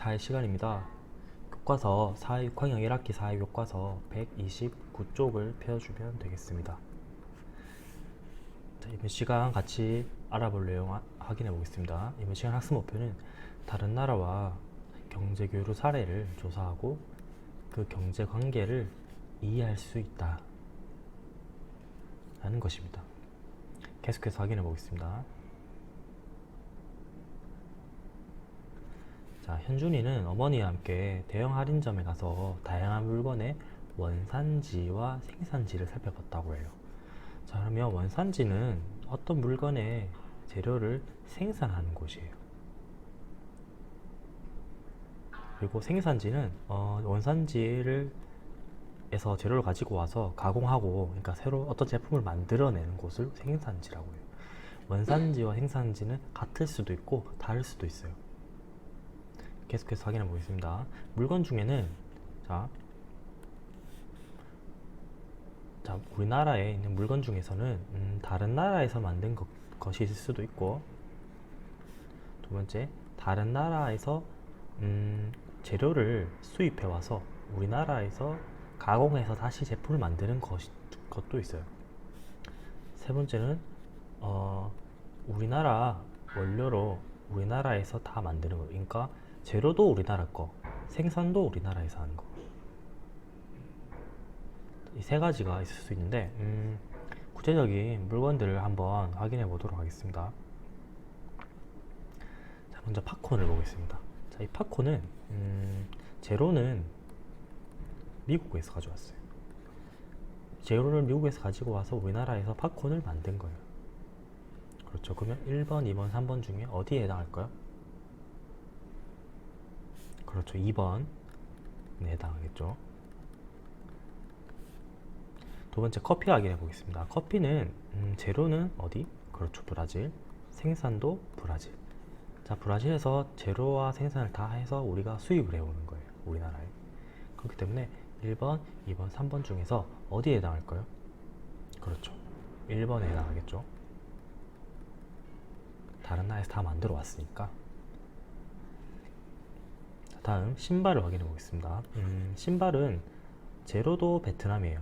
할 시간입니다. 교과서 6학년 1학기 4회 교과서 129쪽을 펴주면 되겠습니다. 자, 이번 시간 같이 알아볼 내용 확인해 보겠습니다. 이번 시간 학습 목표는 다른 나라와 경제 교류 사례를 조사하고 그 경제 관계를 이해할 수 있다 라는 것입니다. 계속해서 확인해 보겠습니다. 자, 현준이는 어머니와 함께 대형 할인점에 가서 다양한 물건의 원산지와 생산지를 살펴봤다고 해요. 자, 그러면 원산지는 어떤 물건의 재료를 생산하는 곳이에요. 그리고 생산지는 원산지를 에서 재료를 가지고 와서 가공하고, 그러니까 새로 어떤 제품을 만들어내는 곳을 생산지라고 해요. 원산지와 생산지는 같을 수도 있고 다를 수도 있어요. 계속해서 확인해 보겠습니다. 물건 중에는 자, 우리나라에 있는 물건 중에서는 다른 나라에서 만든 것이 있을 수도 있고, 두 번째, 다른 나라에서 재료를 수입해 와서 우리나라에서 가공해서 다시 제품을 만드는 것도 있어요. 세 번째는 우리나라 원료로 우리나라에서 다 만드는 거. 그러니까 재료도 우리나라 거, 생산도 우리나라에서 하는 거. 이 세 가지가 있을 수 있는데 구체적인 물건들을 한번 확인해 보도록 하겠습니다. 자, 먼저 팝콘을 보겠습니다. 자, 이 팝콘은 재료는 미국에서 가져왔어요. 재료를 미국에서 가지고 와서 우리나라에서 팝콘을 만든 거예요. 그렇죠. 그러면 1번, 2번, 3번 중에 어디에 해당할까요? 그렇죠. 2번에 해당하겠죠. 두 번째, 커피 확인해 보겠습니다. 커피는 재료는 어디? 그렇죠. 브라질. 생산도 브라질. 자, 브라질에서 재료와 생산을 다 해서 우리가 수입을 해오는 거예요. 우리나라에. 그렇기 때문에 1번, 2번, 3번 중에서 어디에 해당할까요? 그렇죠. 1번에 해당하겠죠. 다른 나라에서 다 만들어 왔으니까. 자, 다음 신발을 확인해 보겠습니다. 신발은 재료도 베트남이에요.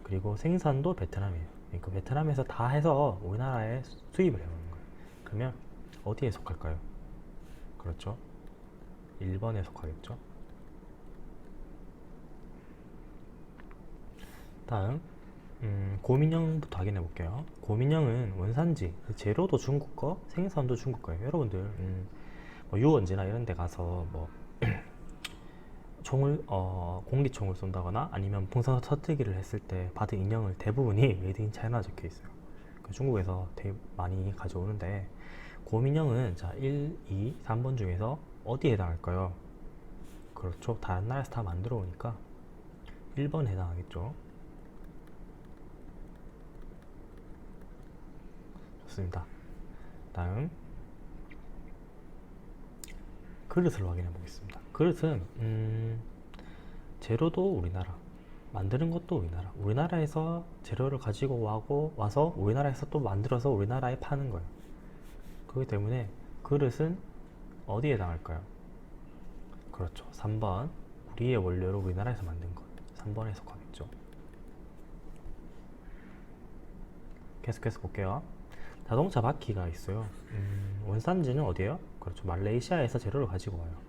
그리고 생산도 베트남이에요. 그러니까 베트남에서 다 해서 우리나라에 수입을 해오는 거예요. 그러면 어디에 속할까요? 그렇죠. 1번에 속하겠죠. 다음 고민형부터 확인해 볼게요. 고민형은 원산지, 재료도 중국 거, 생산도 중국 거예요. 여러분들 뭐 유원지나 이런 데 가서 뭐 총을 공기총을 쏜다거나 아니면 풍선 터뜨기를 했을 때 받은 인형을 대부분이 메이드 인 차이나 적혀 있어요. 중국에서 되게 많이 가져오는데, 고민형은 자 1, 2, 3번 중에서 어디에 해당할까요? 그렇죠. 다른 나라에서 다 만들어 오니까 1번에 해당하겠죠. 좋습니다. 다음 그릇을 확인해 보겠습니다. 그릇은 재료도 우리나라, 만드는 것도 우리나라, 우리나라에서 재료를 가지고 와서 우리나라에서 또 만들어서 우리나라에 파는 거예요. 그렇기 때문에 그릇은 어디에 해당할까요? 그렇죠. 3번, 우리의 원료로 우리나라에서 만든 것, 3번에 속하겠죠. 계속해서 볼게요. 자동차 바퀴가 있어요. 원산지는 어디예요? 그렇죠. 말레이시아에서 재료를 가지고 와요.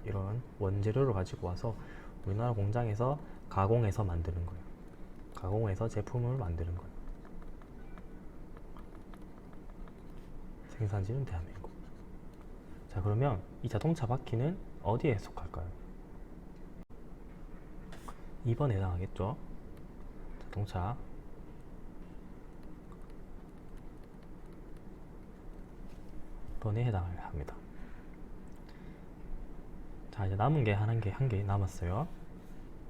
이런 원재료를 가지고 와서 우리나라 공장에서 가공해서 만드는 거예요. 가공해서 제품을 만드는 거예요. 생산지는 대한민국. 자, 그러면 이 자동차 바퀴는 어디에 속할까요? 2번에 해당하겠죠. 자동차. 번에 해당을 합니다. 자, 이제 남은 게 한 개 남았어요.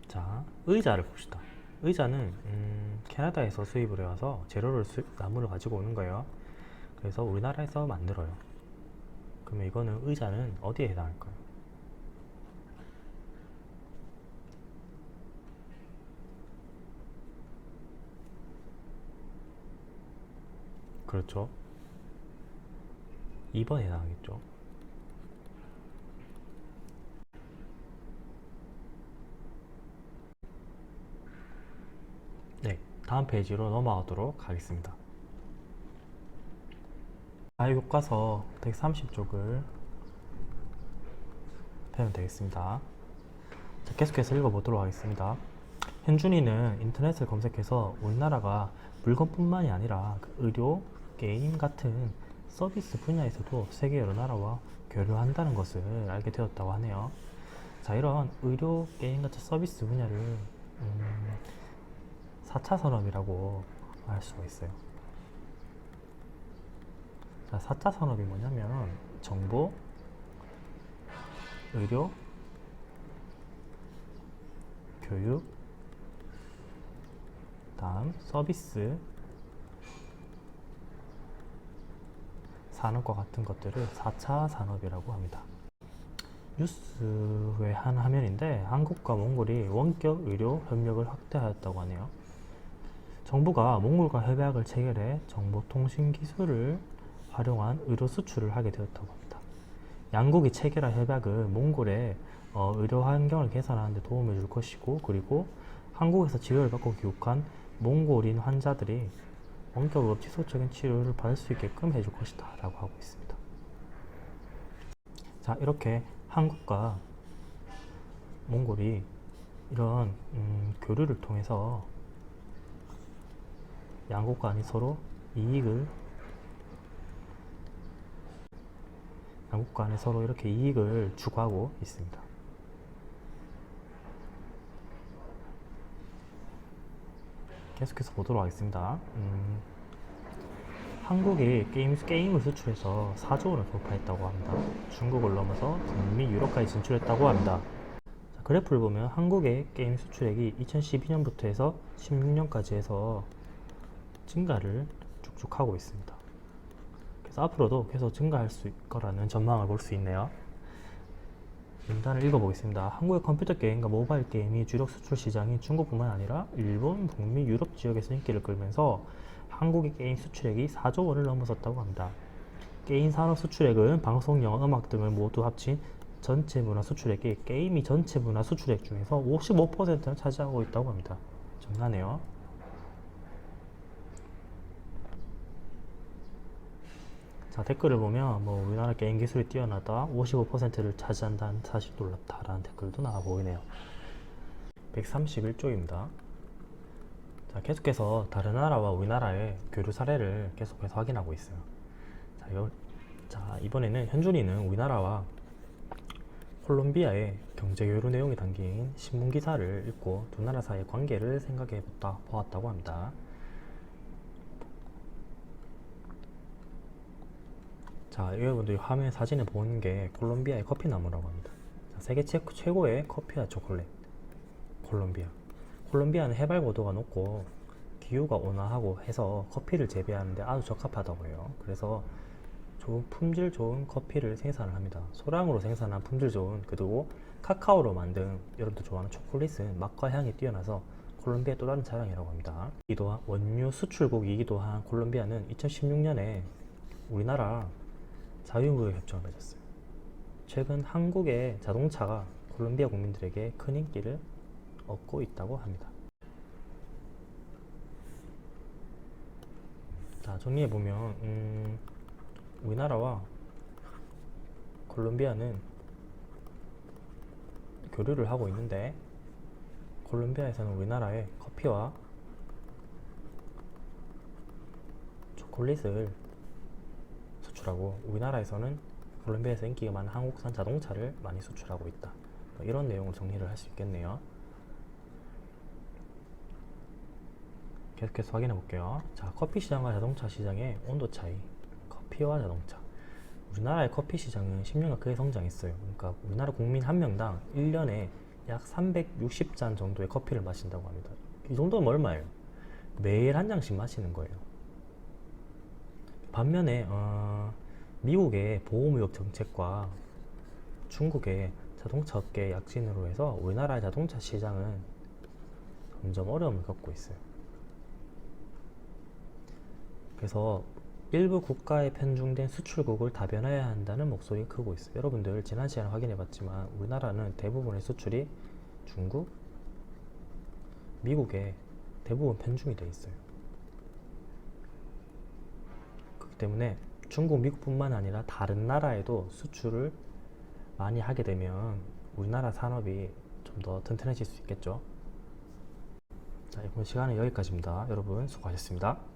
자, 의자를 봅시다. 의자는 캐나다에서 수입을 해와서 재료를 나무를 가지고 오는 거예요. 그래서 우리나라에서 만들어요. 그러면 이거는 의자는 어디에 해당할까요? 그렇죠. 2번에 해당하겠죠. 네, 다음 페이지로 넘어가도록 하겠습니다. 교과서 130쪽을 펴면 되겠습니다. 자, 계속해서 읽어보도록 하겠습니다. 현준이는 인터넷을 검색해서 우리나라가 물건뿐만이 아니라 의료, 게임 같은 서비스 분야에서도 세계 여러 나라와 교류한다는 것을 알게 되었다고 하네요. 자, 이런 의료, 게임 같은 서비스 분야를 4차 산업이라고 알 수가 있어요. 자, 4차 산업이 뭐냐면 정보, 의료, 교육, 다음 서비스, 산업과 같은 것들을 4차 산업이라고 합니다. 뉴스의 한 화면인데 한국과 몽골이 원격 의료 협력을 확대하였다고 하네요. 정부가 몽골과 협약을 체결해 정보통신 기술을 활용한 의료 수출을 하게 되었다고 합니다. 양국이 체결한 협약은 몽골의 의료 환경을 개선하는 데 도움을 줄 것이고, 그리고 한국에서 치료를 받고 귀국한 몽골인 환자들이 원격으로 지속적인 치료를 받을 수 있게끔 해줄 것이다 라고 하고 있습니다. 자, 이렇게 한국과 몽골이 이런 교류를 통해서 양국 간이 서로 양국 간에 서로 이렇게 이익을 추구하고 있습니다. 계속해서 보도록 하겠습니다. 한국이 게임을 수출해서 4조 원을 돌파했다고 합니다. 중국을 넘어서 북미, 유럽까지 진출했다고 합니다. 자, 그래프를 보면 한국의 게임 수출액이 2012년부터 해서 16년까지 해서 증가를 쭉쭉 하고 있습니다. 그래서 앞으로도 계속 증가할 수 있을 거라는 전망을 볼 수 있네요. 문단을 읽어보겠습니다. 한국의 컴퓨터 게임과 모바일 게임이 주력 수출 시장인 중국뿐만 아니라 일본, 북미, 유럽 지역에서 인기를 끌면서 한국의 게임 수출액이 4조 원을 넘어섰다고 합니다. 게임 산업 수출액은 방송, 영화, 음악 등을 모두 합친 전체 문화 수출액이 게임이 전체 문화 수출액 중에서 55%를 차지하고 있다고 합니다. 엄청나네요. 자, 댓글을 보면 우리나라 게임 기술이 뛰어나다, 55%를 차지한다는 사실 놀랍다라는 댓글도 나와 보이네요. 131쪽입니다. 자, 계속해서 다른 나라와 우리나라의 교류 사례를 계속해서 확인하고 있어요. 자, 이번에는 현준이는 우리나라와 콜롬비아의 경제 교류 내용이 담긴 신문 기사를 읽고 두 나라 사이의 관계를 생각해 보았다고 합니다. 자, 여러분들이 화면 사진에 보는 게 콜롬비아의 커피나무라고 합니다. 자, 세계 최고의 커피와 초콜릿, 콜롬비아는 해발 고도가 높고 기후가 온화하고 해서 커피를 재배하는데 아주 적합하다고 해요. 그래서 품질 좋은 커피를 생산을 합니다. 소량으로 생산한 품질 좋은, 그리고 카카오로 만든 여러분들 좋아하는 초콜릿은 맛과 향이 뛰어나서 콜롬비아의 또 다른 자랑이라고 합니다. 원유 수출국이기도 한 콜롬비아는 2016년에 우리나라 자유무역 협정을 맺었어요. 최근 한국의 자동차가 콜롬비아 국민들에게 큰 인기를 얻고 있다고 합니다. 자, 정리해보면 우리나라와 콜롬비아는 교류를 하고 있는데, 콜롬비아에서는 우리나라의 커피와 초콜릿을 수출하고, 우리나라에서는 콜롬비아에서 인기가 많은 한국산 자동차를 많이 수출하고 있다. 이런 내용을 정리를 할 수 있겠네요. 계속해서 확인해 볼게요. 자, 커피 시장과 자동차 시장의 온도 차이. 커피와 자동차. 우리나라의 커피 시장은 10년간 크게 성장했어요. 그러니까 우리나라 국민 한 명당 1년에 약 360잔 정도의 커피를 마신다고 합니다. 이 정도면 얼마예요? 매일 한 잔씩 마시는 거예요. 반면에 미국의 보호무역 정책과 중국의 자동차 업계 약진으로 해서 우리나라의 자동차 시장은 점점 어려움을 겪고 있어요. 그래서 일부 국가에 편중된 수출국을 다변화해야 한다는 목소리가 크고 있어요. 여러분들 지난 시간에 확인해봤지만 우리나라는 대부분의 수출이 중국, 미국에 대부분 편중이 되어 있어요. 그렇기 때문에 중국, 미국뿐만 아니라 다른 나라에도 수출을 많이 하게 되면 우리나라 산업이 좀 더 튼튼해질 수 있겠죠. 자, 이번 시간은 여기까지입니다. 여러분 수고하셨습니다.